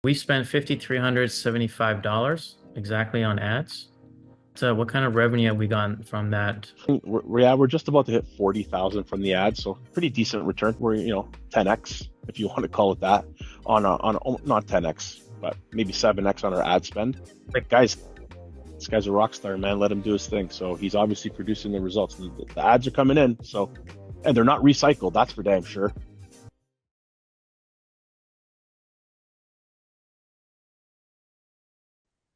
We spent $5,375 exactly on ads. So what kind of revenue have we gotten from that? We're just about to hit 40,000 from the ads, so pretty decent return. We're 10x if you want to call it that not 10x, but maybe 7x on our ad spend. Like, Guys, this guy's a rock star, man. Let him do his thing. So he's obviously producing the results. The ads are coming in, and they're not recycled. That's for damn sure.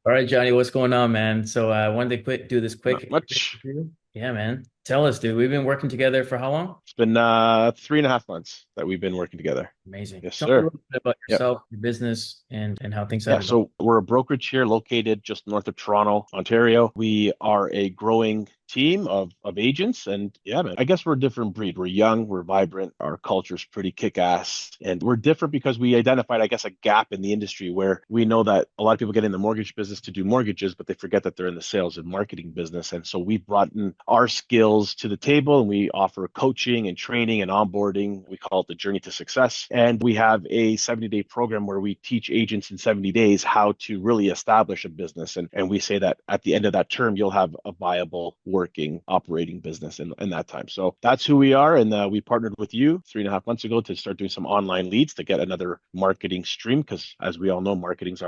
all right, Johnny, what's going on, man? So I wanted to do this Not quick much. interview. Yeah, man. Tell us, dude. We've been working together for how long? It's been 3.5 months that we've been working together. Amazing. Yes, Tell me a sir. little bit about Yep. yourself, your business, and how things Yeah, have gone. so we're a brokerage here located just north of Toronto, Ontario. We are a growing team of agents. And yeah, man, I guess we're a different breed. We're young, we're vibrant, our culture's pretty kick-ass. And we're different because we identified, I guess, a gap in the industry where we know that a lot of people get in the mortgage business to do mortgages, but they forget that they're in the sales and marketing business. And so we brought in our skills to the table and we offer coaching and training and onboarding. We call it the journey to success. And we have a 70-day program where we teach agents in 70 days how to really establish a business. And we say that at the end of that term, you'll have a viable working operating business in that time. So that's who we are. And we partnered with you 3.5 months ago to start doing some online leads to get another marketing stream. Because as we all know, marketing is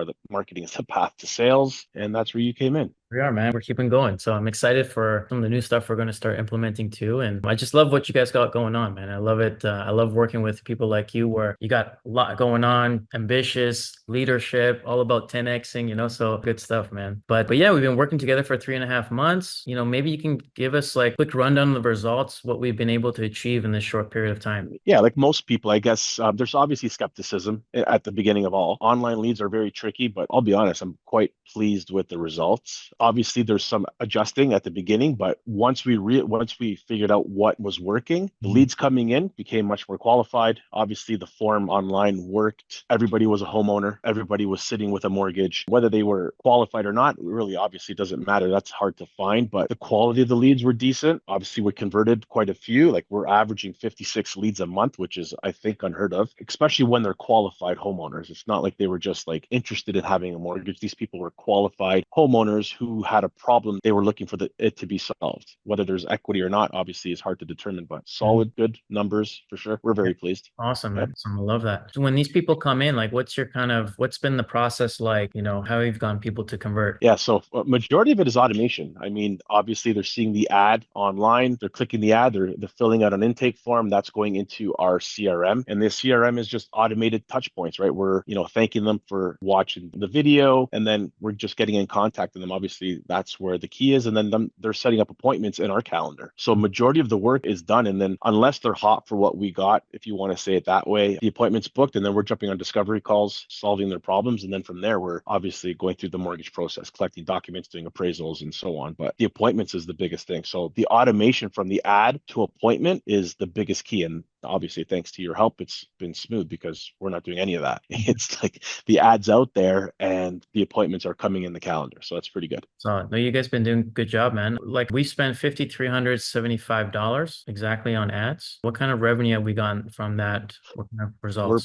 the path to sales. And that's where you came in. We are, man. We're keeping going. So I'm excited for some of the new stuff we're going to start implementing too. And I just love what you guys got going on, man. I love it. I love working with people like you where you got a lot going on, ambitious leadership, all about 10xing, so good stuff, man. But yeah, we've been working together for 3.5 months. Maybe you can give us like quick rundown of the results, what we've been able to achieve in this short period of time. Yeah, like most people, I guess there's obviously skepticism at the beginning of all. Online leads are very tricky, but I'll be honest, I'm quite pleased with the results. Obviously, there's some adjusting at the beginning, but once we figured out what was working, the leads coming in became much more qualified. Obviously, the form online worked. Everybody was a homeowner. Everybody was sitting with a mortgage. Whether they were qualified or not, really obviously doesn't matter. That's hard to find, but the quality of the leads were decent. Obviously, we converted quite a few. Like we're averaging 56 leads a month, which is, I think, unheard of, especially when they're qualified homeowners. It's not like they were just like interested in having a mortgage. These people were qualified homeowners who had a problem they were looking for it to be solved. Whether there's equity or not, obviously, is hard to determine, but Mhm. solid, good numbers for sure. We're Yeah. very pleased. Awesome, Yep. man. Awesome. I love that. So when these people come in, like what's been the process like, how you've gotten people to convert? Yeah, so majority of it is automation. I mean, obviously they're seeing the ad online, they're clicking the ad, they're filling out an intake form that's going into our CRM, and the CRM is just automated touch points, right? We're, thanking them for watching the video, and then we're just getting in contact with them. Obviously, that's where the key is, and then they're setting up appointments in our calendar. So majority of the work is done, and then unless they're hot for what we got, if you want to say it that way, the appointment's booked, and then we're jumping on discovery calls, solving their problems, and then from there we're obviously going through the mortgage process, collecting documents, doing appraisals, and so on. But the appointments is the biggest thing. So the automation from the ad to appointment is the biggest key. And obviously, thanks to your help, it's been smooth because we're not doing any of that. It's like the ads out there and the appointments are coming in the calendar. So that's pretty good. So no, you guys been doing a good job, man. Like we spent $5,375 exactly on ads. What kind of revenue have we gotten from that? What kind of results? We're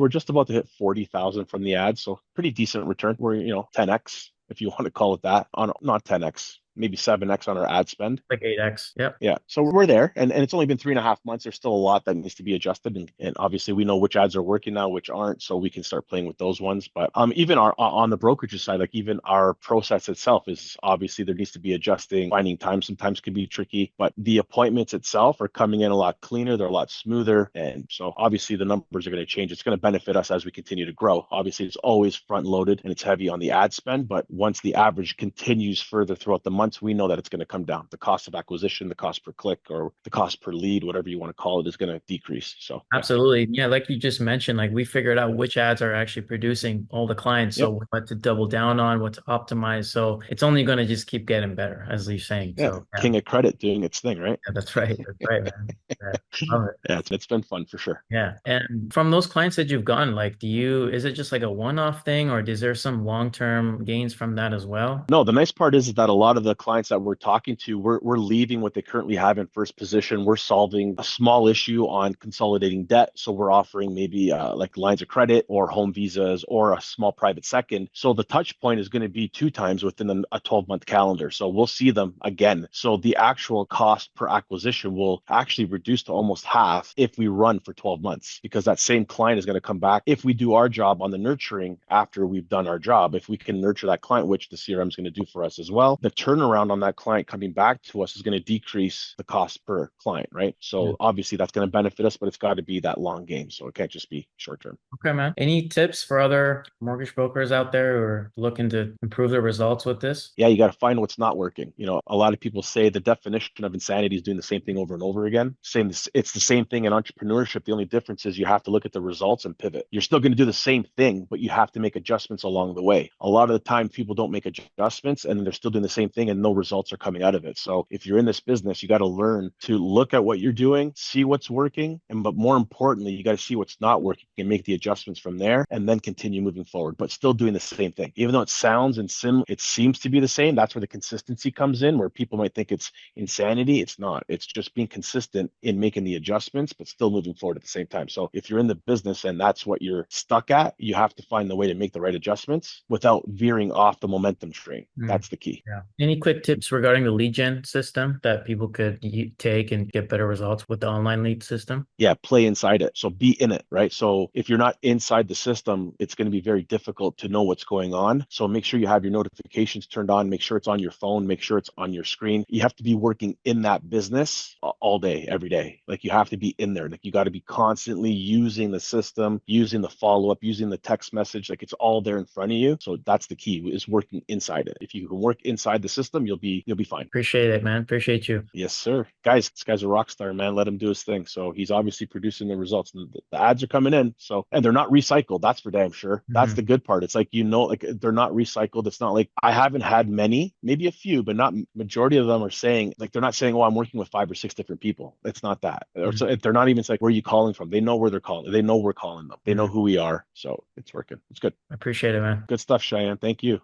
just about to hit 40,000 from the ads. So pretty decent return. We're, 10x, if you want to call it that, on not 10x, maybe 7x on our ad spend. Like 8x. Yep. Yeah. So we're there. And it's only been 3.5 months. There's still a lot that needs to be adjusted. And obviously we know which ads are working now, which aren't. So we can start playing with those ones. But even our on the brokerage side, like even our process itself is obviously there needs to be adjusting. Finding time sometimes can be tricky, but the appointments itself are coming in a lot cleaner. They're a lot smoother. And so obviously the numbers are going to change. It's going to benefit us as we continue to grow. Obviously it's always front loaded and it's heavy on the ad spend. But once the average continues further throughout the months, we know that it's going to come down. The cost of acquisition, the cost per click, or the cost per lead, whatever you want to call it, is going to decrease. So yeah. Absolutely. Yeah, like you just mentioned, like we figured out which ads are actually producing all the clients. Yep. So what to double down on, what to optimize. So it's only going to just keep getting better, as you're saying. Yeah. So King of credit doing its thing, right? yeah, that's right. That's right, man. Yeah, love it. Yeah, it's been fun for sure. Yeah. And from those clients that you've gotten, like, is it just like a one-off thing or is there some long-term gains from that as well? No, the nice part is that a lot of the clients that we're talking to, we're leaving what they currently have in first position. We're solving a small issue on consolidating debt. So we're offering maybe like lines of credit or home visas or a small private second. So the touch point is going to be 2 times within a 12-month calendar. So we'll see them again. So the actual cost per acquisition will actually reduce to almost half if we run for 12 months, because that same client is going to come back if we do our job on the nurturing after we've done our job. If we can nurture that client, which the CRM is going to do for us as well, the turnaround on that client coming back to us is going to decrease the cost per client, right? Yeah. So obviously that's going to benefit us, but it's got to be that long game. So it can't just be short term. Okay, man. Any tips for other mortgage brokers out there who are looking to improve their results with this? Yeah, you got to find what's not working. A lot of people say the definition of insanity is doing the same thing over and over again. Same, it's the same thing in entrepreneurship. The only difference is you have to look at the results and pivot. You're still going to do the same thing, but you have to make adjustments along the way. A lot of the time, people don't make adjustments and they're still doing the same thing and no results are coming out of it. So if you're in this business, you got to learn to look at what you're doing, see what's working, but more importantly, you got to see what's not working and make the adjustments from there, and then continue moving forward, but still doing the same thing. Even though it sounds and it seems to be the same, that's where the consistency comes in, where people might think it's insanity. It's not. It's just being consistent in making the adjustments, but still moving forward at the same time. So if you're in the business and that's what you're stuck at, you have to find the way to make the right adjustments without veering off the momentum train. Mm, That's the key. yeah. Any quick tips regarding the lead gen system that people could take and get better results with the online lead system? Yeah, play inside it. So be in it, right? So if you're not inside the system, it's going to be very difficult to know what's going on. So make sure you have your notifications turned on, make sure it's on your phone, make sure it's on your screen. You have to be working in that business all day, every day. Like you have to be in there. Like you got to be constantly using the system, using the follow-up, using the text message. Like it's all there in front of you. So that's the key, is working inside it. If you can work inside the system, you'll be fine. Appreciate it, man. Appreciate you. Yes, sir. Guys, this guy's a rock star, man. Let him do his thing. So he's obviously producing the results. The ads are coming in. So, and they're not recycled. That's for damn sure. That's the Mhm. good part. It's like, like they're not recycled. It's not like I haven't had many, maybe a few, but not majority of them are saying, like, they're not saying, oh, I'm working with 5 or 6 different people. It's not that. Or so they're not even saying, where are you calling from? They know where they're calling. They know we're calling them. They know Mhm. who we are. So it's working. It's good. Appreciate it, man. Good stuff, Cheyenne. Thank you.